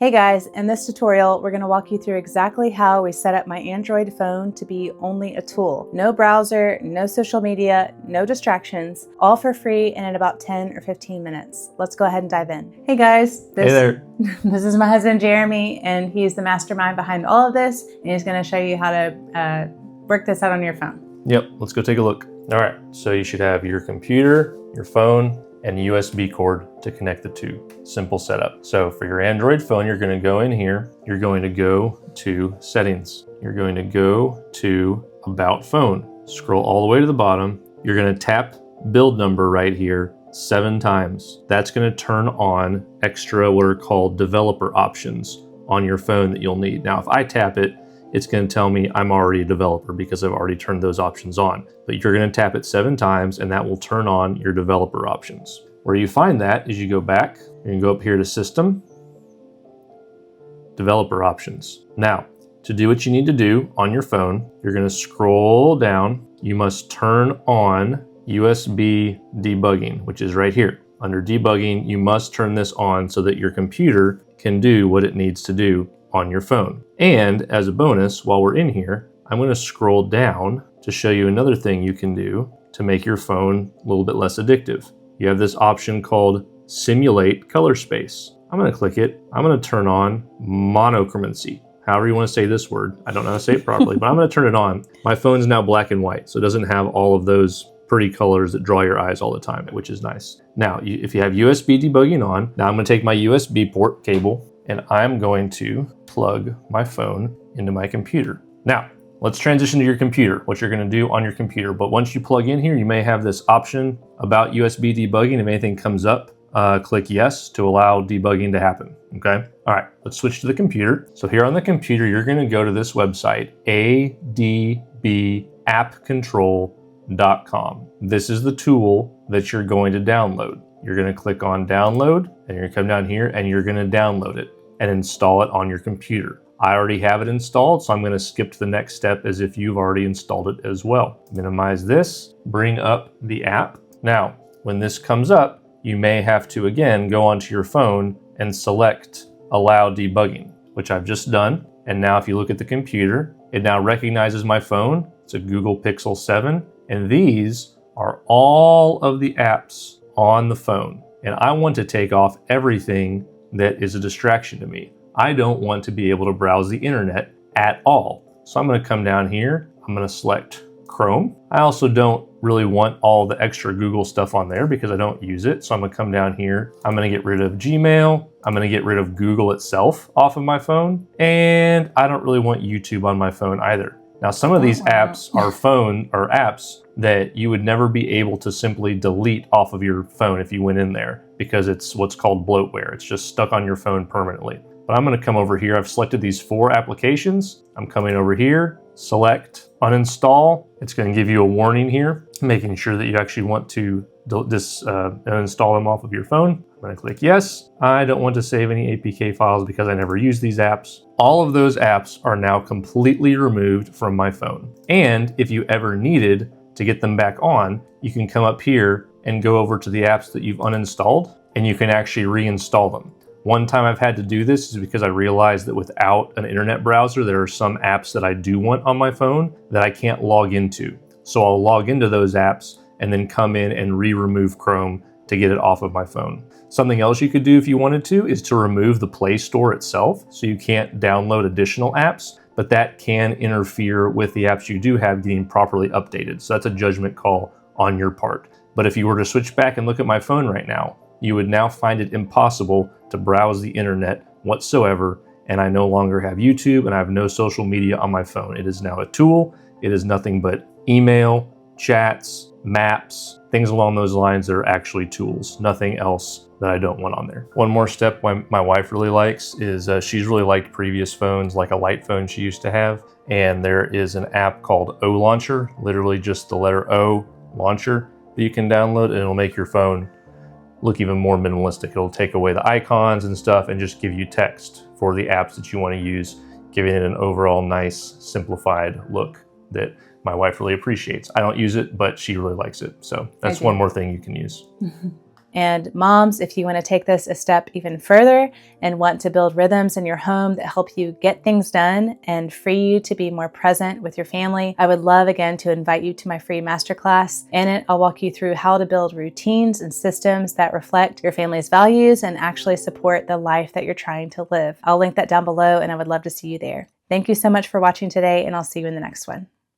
Hey guys, in this tutorial, we're going to walk you through exactly how we set up my Android phone to be only a tool. No browser, no social media, no distractions, all for free and in about 10 or 15 minutes. Let's go ahead and dive in. Hey guys, Hey there. This is my husband Jeremy, and he's the mastermind behind all of this, and he's going to show you how to work this out on your phone. Yep, let's go take a look. All right, so you should have your computer, your phone, and USB cord to connect the two. Simple setup. So for your Android phone, you're going to go in here. You're going to go to Settings. You're going to go to About Phone. Scroll all the way to the bottom. You're going to tap build number right here 7 times. That's going to turn on extra what are called developer options on your phone that you'll need. Now, if I tap it, it's going to tell me I'm already a developer because I've already turned those options on. But you're going to tap it 7 times and that will turn on your developer options. Where you find that is you go back, you can go up here to System, Developer Options. Now, to do what you need to do on your phone, you're going to scroll down. You must turn on USB debugging, which is right here. Under debugging, you must turn this on so that your computer can do what it needs to do on your phone. And as a bonus, while we're in here, I'm going to scroll down to show you another thing you can do to make your phone a little bit less addictive. You have this option called Simulate Color Space. I'm going to click it. I'm going to turn on monochromacy. However you want to say this word. I don't know how to say it properly, but I'm going to turn it on. My phone's now black and white, so it doesn't have all of those pretty colors that draw your eyes all the time, which is nice. Now, if you have USB debugging on, now I'm going to take my USB port cable and I'm going to plug my phone into my computer. Now, let's transition to your computer, what you're going to do on your computer. But once you plug in here, you may have this option about USB debugging. If anything comes up, click yes to allow debugging to happen, okay? All right, let's switch to the computer. So here on the computer, you're going to go to this website, adbappcontrol.com. This is the tool that you're going to download. You're going to click on download and you're going to come down here and you're going to download it and install it on your computer. I already have it installed, so I'm going to skip to the next step as if you've already installed it as well. Minimize this, bring up the app. Now, when this comes up, you may have to again go onto your phone and select allow debugging, which I've just done. And now if you look at the computer, it now recognizes my phone. It's a Google Pixel 7, and these are all of the apps on the phone. And I want to take off everything that is a distraction to me. I don't want to be able to browse the internet at all. So I'm going to come down here. I'm going to select Chrome. I also don't really want all the extra Google stuff on there because I don't use it. So I'm going to come down here. I'm going to get rid of Gmail. I'm going to get rid of Google itself off of my phone. And I don't really want YouTube on my phone either. Now, some of these apps are apps that you would never be able to simply delete off of your phone if you went in there because it's what's called bloatware. It's just stuck on your phone permanently. But I'm going to come over here. I've selected these 4 applications. I'm coming over here, select uninstall. It's going to give you a warning here, making sure that you actually want to uninstall them off of your phone. I'm going to click yes. I don't want to save any APK files because I never use these apps. All of those apps are now completely removed from my phone. And if you ever needed to get them back on, you can come up here and go over to the apps that you've uninstalled and you can actually reinstall them. One time I've had to do this is because I realized that without an internet browser, there are some apps that I do want on my phone that I can't log into. So I'll log into those apps and then come in and remove Chrome to get it off of my phone. Something else you could do if you wanted to is to remove the Play Store itself so you can't download additional apps, but that can interfere with the apps you do have getting properly updated. So that's a judgment call on your part. But if you were to switch back and look at my phone right now, you would now find it impossible to browse the internet whatsoever, and I no longer have YouTube and I have no social media on my phone. It is now a tool. It is nothing but email, chats, maps, things along those lines that are actually tools, nothing else that I don't want on there. One more step my wife really likes is she's really liked previous phones, like a light phone she used to have, and there is an app called O Launcher, literally just the letter O, launcher, that you can download, and it'll make your phone look even more minimalistic. It'll take away the icons and stuff and just give you text for the apps that you want to use, giving it an overall nice, simplified look that my wife really appreciates. I don't use it, but she really likes it. So that's one more thing you can use. And moms, if you want to take this a step even further and want to build rhythms in your home that help you get things done and free you to be more present with your family, I would love again to invite you to my free masterclass. In it, I'll walk you through how to build routines and systems that reflect your family's values and actually support the life that you're trying to live. I'll link that down below, and I would love to see you there. Thank you so much for watching today, and I'll see you in the next one.